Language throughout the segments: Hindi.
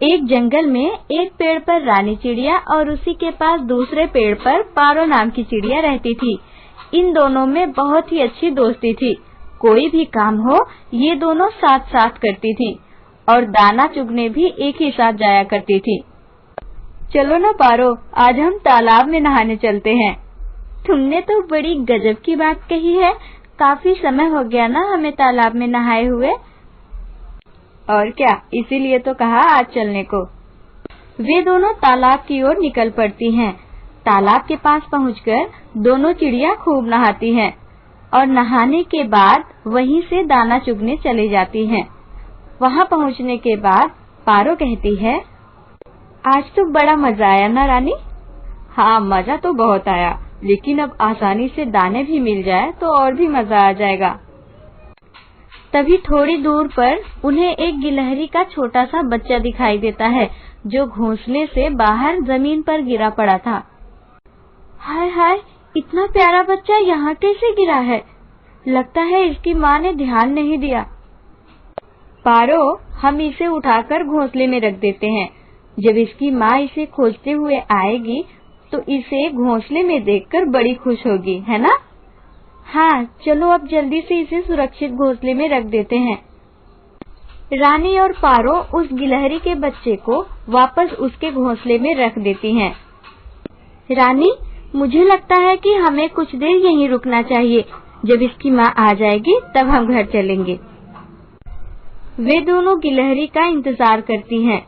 एक जंगल में एक पेड़ पर रानी चिड़िया और उसी के पास दूसरे पेड़ पर पारो नाम की चिड़िया रहती थी। इन दोनों में बहुत ही अच्छी दोस्ती थी। कोई भी काम हो ये दोनों साथ साथ करती थी और दाना चुगने भी एक ही साथ जाया करती थी। चलो ना पारो, आज हम तालाब में नहाने चलते हैं। तुमने तो बड़ी गजब की बात कही है। काफी समय हो गया ना हमें तालाब में नहाए हुए। और क्या, इसीलिए तो कहा आज चलने को। वे दोनों तालाब की ओर निकल पड़ती हैं। तालाब के पास पहुंचकर दोनों चिड़िया खूब नहाती हैं और नहाने के बाद वहीं से दाना चुगने चली जाती हैं। वहां पहुंचने के बाद पारो कहती है, आज तो बड़ा मजा आया ना रानी। हाँ, मजा तो बहुत आया, लेकिन अब आसानी से दाने भी मिल जाए तो और भी मजा आ जाएगा। तभी थोड़ी दूर पर उन्हें एक गिलहरी का छोटा सा बच्चा दिखाई देता है जो घोंसले से बाहर जमीन पर गिरा पड़ा था। हाय हाय, इतना प्यारा बच्चा यहाँ कैसे गिरा है? लगता है इसकी माँ ने ध्यान नहीं दिया। पारो, हम इसे उठाकर घोंसले में रख देते हैं। जब इसकी माँ इसे खोजते हुए आएगी तो इसे घोंसले में देखकर बड़ी खुश होगी, है ना? हाँ, चलो अब जल्दी से इसे सुरक्षित घोंसले में रख देते हैं। रानी और पारो उस गिलहरी के बच्चे को वापस उसके घोंसले में रख देती हैं। रानी, मुझे लगता है कि हमें कुछ देर यहीं रुकना चाहिए। जब इसकी माँ आ जाएगी तब हम घर चलेंगे। वे दोनों गिलहरी का इंतजार करती हैं।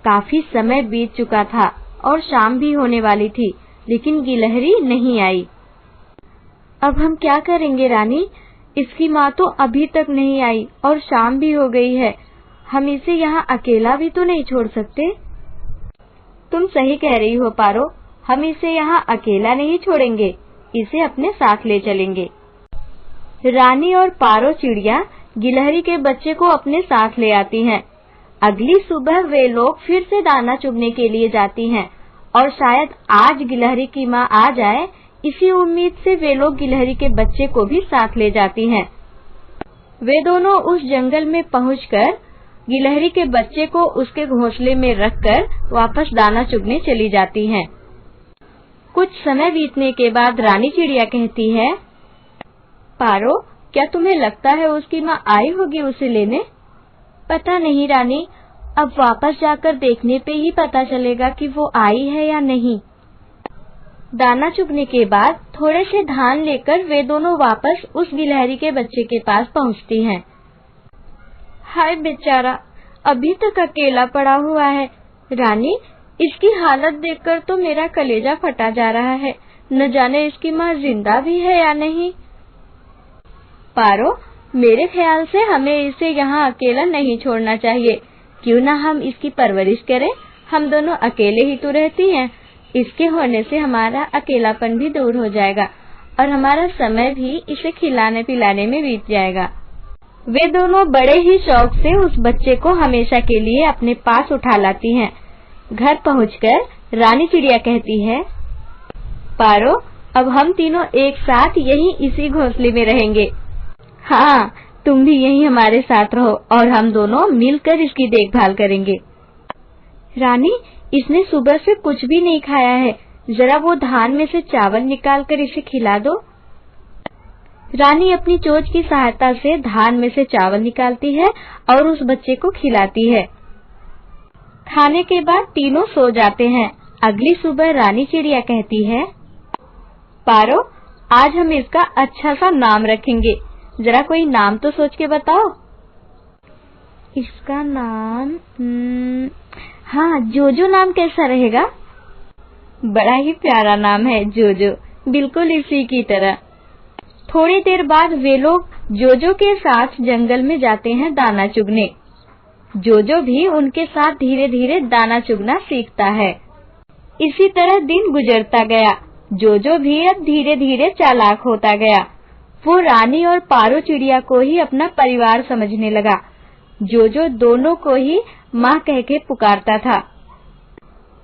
काफी समय बीत चुका था और शाम भी होने वाली थी, लेकिन गिलहरी नहीं आई। अब हम क्या करेंगे रानी? इसकी माँ तो अभी तक नहीं आई और शाम भी हो गई है। हम इसे यहाँ अकेला भी तो नहीं छोड़ सकते। तुम सही कह रही हो पारो, हम इसे यहाँ अकेला नहीं छोड़ेंगे, इसे अपने साथ ले चलेंगे। रानी और पारो चिड़िया गिलहरी के बच्चे को अपने साथ ले आती हैं। अगली सुबह वे लोग फिर से दाना चुगने के लिए जाती हैं और शायद आज गिलहरी की माँ आ जाए, इसी उम्मीद से वे लोग गिलहरी के बच्चे को भी साथ ले जाती हैं। वे दोनों उस जंगल में पहुंचकर गिलहरी के बच्चे को उसके घोंसले में रखकर वापस दाना चुगने चली जाती हैं। कुछ समय बीतने के बाद रानी चिड़िया कहती है, पारो, क्या तुम्हें लगता है उसकी माँ आई होगी उसे लेने? पता नहीं रानी, अब वापस जाकर देखने पे ही पता चलेगा कि वो आई है या नहीं। दाना चुगने के बाद थोड़े से धान लेकर वे दोनों वापस उस गिलहरी के बच्चे के पास पहुंचती हैं। हाय बेचारा, अभी तक अकेला पड़ा हुआ है। रानी, इसकी हालत देखकर तो मेरा कलेजा फटा जा रहा है। न जाने इसकी माँ जिंदा भी है या नहीं। पारो, मेरे ख्याल से हमें इसे यहाँ अकेला नहीं छोड़ना चाहिए। क्यों ना हम इसकी परवरिश करें? हम दोनों अकेले ही तो रहती हैं। इसके होने से हमारा अकेलापन भी दूर हो जाएगा और हमारा समय भी इसे खिलाने पिलाने में बीत जाएगा। वे दोनों बड़े ही शौक से उस बच्चे को हमेशा के लिए अपने पास उठा लाती हैं। घर पहुंचकर रानी चिड़िया कहती है, पारो, अब हम तीनों एक साथ यहीं इसी घोंसले में रहेंगे। हाँ, तुम भी यहीं हमारे साथ रहो और हम दोनों मिलकर इसकी देखभाल करेंगे। रानी, इसने सुबह से कुछ भी नहीं खाया है। जरा वो धान में से चावल निकालकर इसे खिला दो। रानी अपनी चोंच की सहायता से धान में से चावल निकालती है और उस बच्चे को खिलाती है। खाने के बाद तीनों सो जाते हैं। अगली सुबह रानी चिड़िया कहती है, पारो, आज हम इसका अच्छा सा नाम रखेंगे। जरा कोई नाम तो सोच के बताओ। इसका नाम हाँ, जोजो नाम कैसा रहेगा? बड़ा ही प्यारा नाम है जोजो, बिल्कुल इसी की तरह। थोड़ी देर बाद वे लोग जोजो के साथ जंगल में जाते हैं दाना चुगने। जोजो भी उनके साथ धीरे धीरे दाना चुगना सीखता है। इसी तरह दिन गुजरता गया। जोजो भी अब धीरे धीरे चालाक होता गया। वो रानी और पारो चिड़िया को ही अपना परिवार समझने लगा। जोजो दोनों को ही माँ कह के पुकारता था।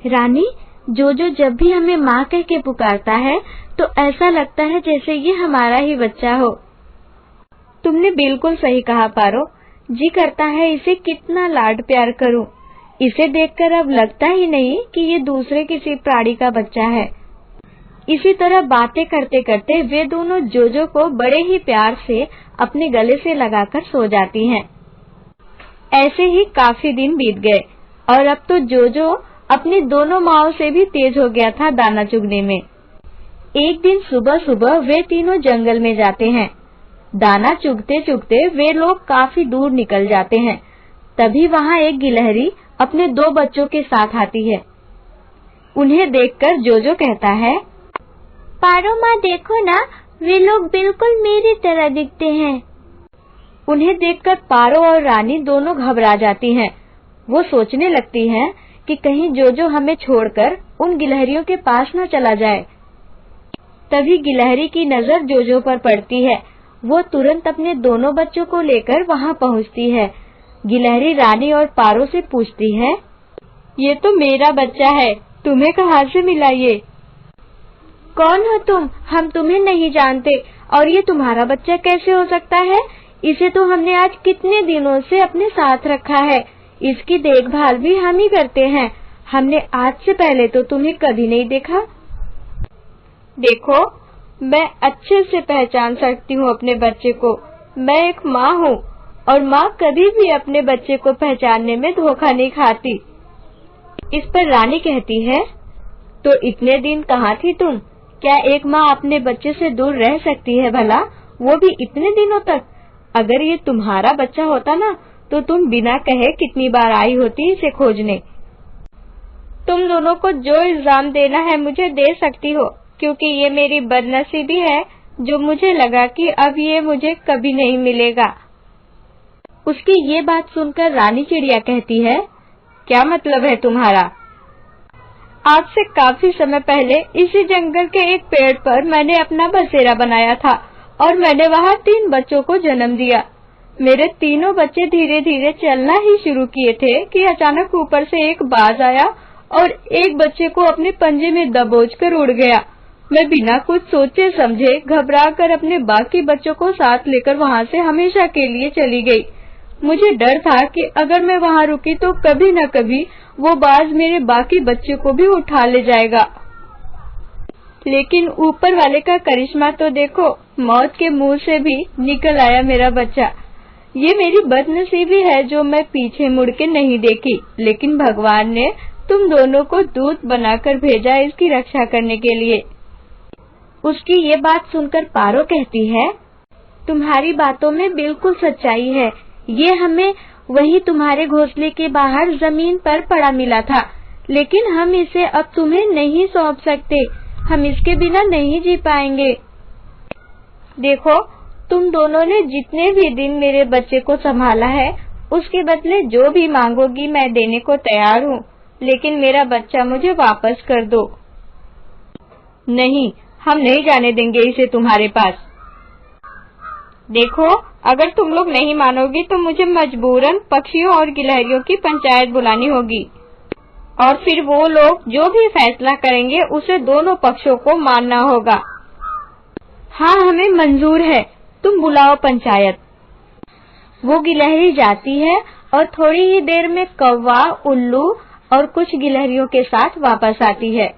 रानी, जोजो जब भी हमें माँ कह के पुकारता है तो ऐसा लगता है जैसे ये हमारा ही बच्चा हो। तुमने बिल्कुल सही कहा पारो, जी करता है इसे कितना लाड प्यार करूं। इसे देखकर अब लगता ही नहीं कि ये दूसरे किसी प्राणी का बच्चा है। इसी तरह बातें करते करते वे दोनों जोजो को बड़े ही प्यार से अपने गले से लगाकर सो जाती हैं। ऐसे ही काफी दिन बीत गए और अब तो जोजो अपनी दोनों माँओं से भी तेज हो गया था दाना चुगने में। एक दिन सुबह सुबह वे तीनों जंगल में जाते हैं। दाना चुगते चुगते वे लोग काफी दूर निकल जाते हैं। तभी वहाँ एक गिलहरी अपने 2 बच्चों के साथ आती है। उन्हें देखकर जोजो कहता है, पारो माँ देखो ना, वे लोग बिल्कुल मेरी तरह दिखते हैं। उन्हें देखकर पारो और रानी दोनों घबरा जाती हैं। वो सोचने लगती हैं कि कहीं जोजो हमें छोड़कर उन गिलहरियों के पास न चला जाए। तभी गिलहरी की नजर जोजो पर पड़ती है। वो तुरंत अपने दोनों बच्चों को लेकर वहाँ पहुँचती है। गिलहरी रानी और पारो से पूछती है, ये तो मेरा बच्चा है, तुम्हें कहाँ से मिला ये? कौन हो तुम? हम तुम्हें नहीं जानते और ये तुम्हारा बच्चा कैसे हो सकता है? इसे तो हमने आज कितने दिनों से अपने साथ रखा है। इसकी देखभाल भी हम ही करते हैं। हमने आज से पहले तो तुम्हें कभी नहीं देखा। देखो, मैं अच्छे से पहचान सकती हूँ अपने बच्चे को। मैं एक माँ हूँ और माँ कभी भी अपने बच्चे को पहचानने में धोखा नहीं खाती। इस पर रानी कहती है, तो इतने दिन कहाँ थी तुम? क्या एक माँ अपने बच्चे से दूर रह सकती है भला, वो भी इतने दिनों तक? अगर ये तुम्हारा बच्चा होता ना, तो तुम बिना कहे कितनी बार आई होती इसे खोजने। तुम दोनों को जो इल्जाम देना है मुझे दे सकती हो, क्योंकि ये मेरी बदनसीबी है जो मुझे लगा कि अब ये मुझे कभी नहीं मिलेगा। उसकी ये बात सुनकर रानी चिड़िया कहती है, क्या मतलब है तुम्हारा? आज से काफी समय पहले इसी जंगल के एक पेड़ पर मैंने अपना बसेरा बनाया था और मैंने वहाँ 3 बच्चों को जन्म दिया। मेरे तीनों बच्चे धीरे धीरे चलना ही शुरू किए थे कि अचानक ऊपर से एक बाज आया और एक बच्चे को अपने पंजे में दबोच कर उड़ गया। मैं बिना कुछ सोचे समझे घबराकर अपने बाकी बच्चों को साथ लेकर वहाँ से हमेशा के लिए चली गई। मुझे डर था कि अगर मैं वहाँ रुकी तो कभी न कभी वो बाज मेरे बाकी बच्चों को भी उठा ले जाएगा। लेकिन ऊपर वाले का करिश्मा तो देखो, मौत के मुंह से भी निकल आया मेरा बच्चा। ये मेरी बदनसीबी है जो मैं पीछे मुड़ के नहीं देखी, लेकिन भगवान ने तुम दोनों को दूत बनाकर भेजा इसकी रक्षा करने के लिए। उसकी ये बात सुनकर पारो कहती है, तुम्हारी बातों में बिल्कुल सच्चाई है। ये हमें वही तुम्हारे घोंसले के बाहर जमीन पर पड़ा मिला था, लेकिन हम इसे अब तुम्हें नहीं सौंप सकते। हम इसके बिना नहीं जी पाएंगे। देखो, तुम दोनों ने जितने भी दिन मेरे बच्चे को संभाला है, उसके बदले जो भी मांगोगी मैं देने को तैयार हूँ, लेकिन मेरा बच्चा मुझे वापस कर दो। नहीं, हम नहीं जाने देंगे इसे तुम्हारे पास। देखो, अगर तुम लोग नहीं मानोगी तो मुझे मजबूरन पक्षियों और गिलहरियों की पंचायत बुलानी होगी और फिर वो लोग जो भी फैसला करेंगे उसे दोनों पक्षों को मानना होगा। हाँ, हमें मंजूर है, तुम बुलाओ पंचायत। वो गिलहरी जाती है और थोड़ी ही देर में कौवा, उल्लू और कुछ गिलहरियों के साथ वापस आती है।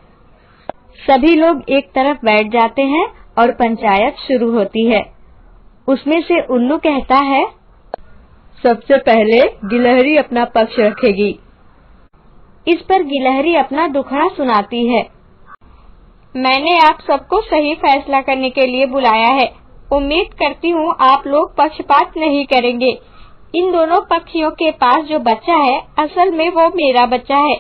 सभी लोग एक तरफ बैठ जाते हैं और पंचायत शुरू होती है। उसमें से उल्लू कहता है, सबसे पहले गिलहरी अपना पक्ष रखेगी। इस पर गिलहरी अपना दुखड़ा सुनाती है। मैंने आप सबको सही फैसला करने के लिए बुलाया है। उम्मीद करती हूँ आप लोग पक्षपात नहीं करेंगे। इन दोनों पक्षियों के पास जो बच्चा है, असल में वो मेरा बच्चा है।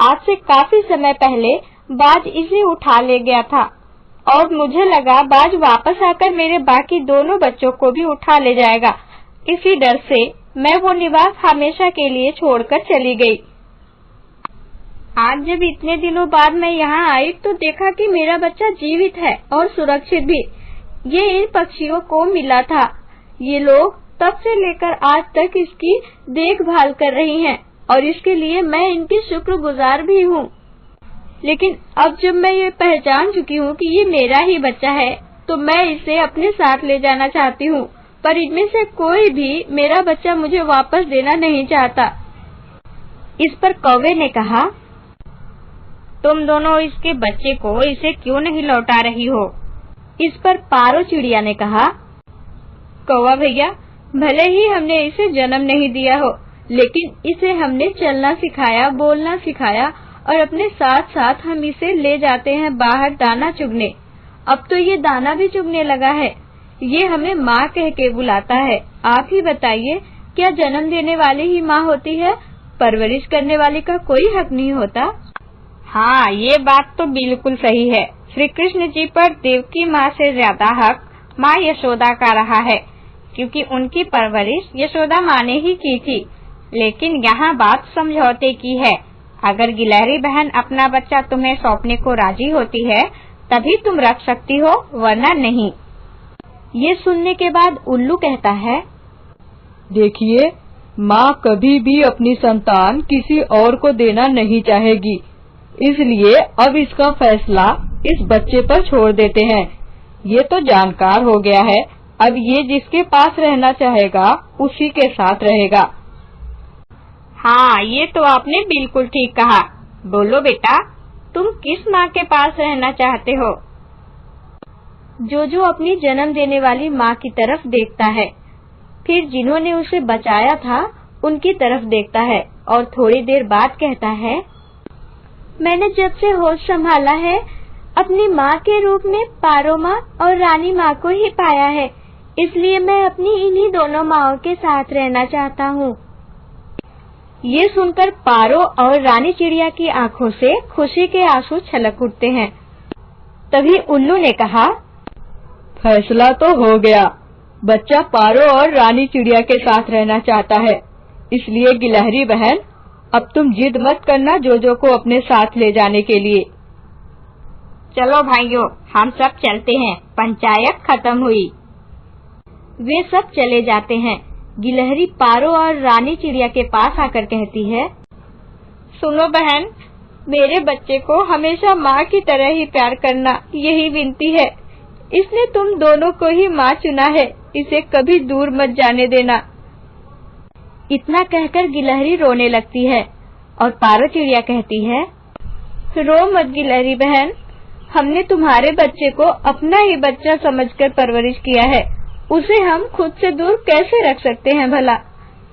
आज से काफी समय पहले बाज इसे उठा ले गया था और मुझे लगा बाज वापस आकर मेरे बाकी दोनों बच्चों को भी उठा ले जाएगा। इसी डर से मैं वो निवास हमेशा के लिए छोड़कर चली गई। आज जब इतने दिनों बाद मैं यहाँ आई तो देखा कि मेरा बच्चा जीवित है और सुरक्षित भी। ये इन पक्षियों को मिला था। ये लोग तब से लेकर आज तक इसकी देखभाल कर रही हैं और इसके लिए मैं इनकी शुक्रगुजार भी हूँ। लेकिन अब जब मैं ये पहचान चुकी हूँ कि ये मेरा ही बच्चा है, तो मैं इसे अपने साथ ले जाना चाहती हूँ, पर इनमें से कोई भी मेरा बच्चा मुझे वापस देना नहीं चाहता। इस पर कौवे ने कहा, तुम दोनों इसके बच्चे को इसे क्यों नहीं लौटा रही हो? इस पर पारो चिड़िया ने कहा, कौवा भैया, भले ही हमने इसे जन्म नहीं दिया हो, लेकिन इसे हमने चलना सिखाया, बोलना सिखाया और अपने साथ साथ हम इसे ले जाते हैं बाहर दाना चुगने। अब तो ये दाना भी चुगने लगा है। ये हमें माँ कह के बुलाता है। आप ही बताइए, क्या जन्म देने वाली ही माँ होती है? परवरिश करने वाली का कोई हक नहीं होता? हाँ, ये बात तो बिल्कुल सही है। श्री कृष्ण जी पर देवकी माँ से ज्यादा हक माँ यशोदा का रहा है, क्योंकि उनकी परवरिश यशोदा माँ ने ही की थी। लेकिन यहाँ बात समझौते की है। अगर गिलहरी बहन अपना बच्चा तुम्हें सौंपने को राजी होती है, तभी तुम रख सकती हो, वरना नहीं। ये सुनने के बाद उल्लू कहता है, देखिए, माँ कभी भी अपनी संतान किसी और को देना नहीं चाहेगी, इसलिए अब इसका फैसला इस बच्चे पर छोड़ देते हैं। ये तो जानकार हो गया है, अब ये जिसके पास रहना चाहेगा उसी के साथ रहेगा। हाँ, ये तो आपने बिल्कुल ठीक कहा। बोलो बेटा, तुम किस माँ के पास रहना चाहते हो? जोजो अपनी जन्म देने वाली माँ की तरफ देखता है, फिर जिन्होंने उसे बचाया था उनकी तरफ देखता है और थोड़ी देर बाद कहता है, मैंने जब से होश संभाला है, अपनी माँ के रूप में पारो माँ और रानी माँ को ही पाया है, इसलिए मैं अपनी इन्हीं दोनों माँओं के साथ रहना चाहता हूँ। ये सुनकर पारो और रानी चिड़िया की आंखों से खुशी के आंसू छलक उठते हैं। तभी उल्लू ने कहा, फैसला तो हो गया, बच्चा पारो और रानी चिड़िया के साथ रहना चाहता है, इसलिए गिलहरी बहन, अब तुम जिद मत करना जोजो को अपने साथ ले जाने के लिए। चलो भाइयों, हम सब चलते हैं, पंचायत खत्म हुई। वे सब चले जाते हैं। गिलहरी पारो और रानी चिड़िया के पास आकर कहती है, सुनो बहन, मेरे बच्चे को हमेशा माँ की तरह ही प्यार करना, यही विनती है। इसने तुम दोनों को ही माँ चुना है, इसे कभी दूर मत जाने देना। इतना कहकर गिलहरी रोने लगती है और पारो चिड़िया कहती है, रो मत गिलहरी बहन, हमने तुम्हारे बच्चे को अपना ही बच्चा समझकर परवरिश किया है, उसे हम खुद से दूर कैसे रख सकते हैं भला।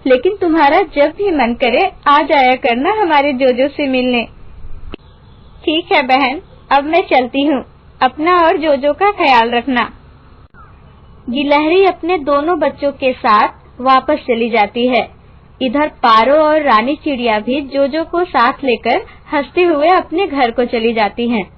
लेकिन तुम्हारा जब भी मन करे आ जाया करना हमारे जोजो से मिलने। ठीक है बहन, अब मैं चलती हूँ, अपना और जोजो का ख्याल रखना। गिलहरी अपने दोनों बच्चों के साथ वापस चली जाती है। इधर पारो और रानी चिड़िया भी जोजो को साथ लेकर हंसते हुए अपने घर को चली जाती हैं।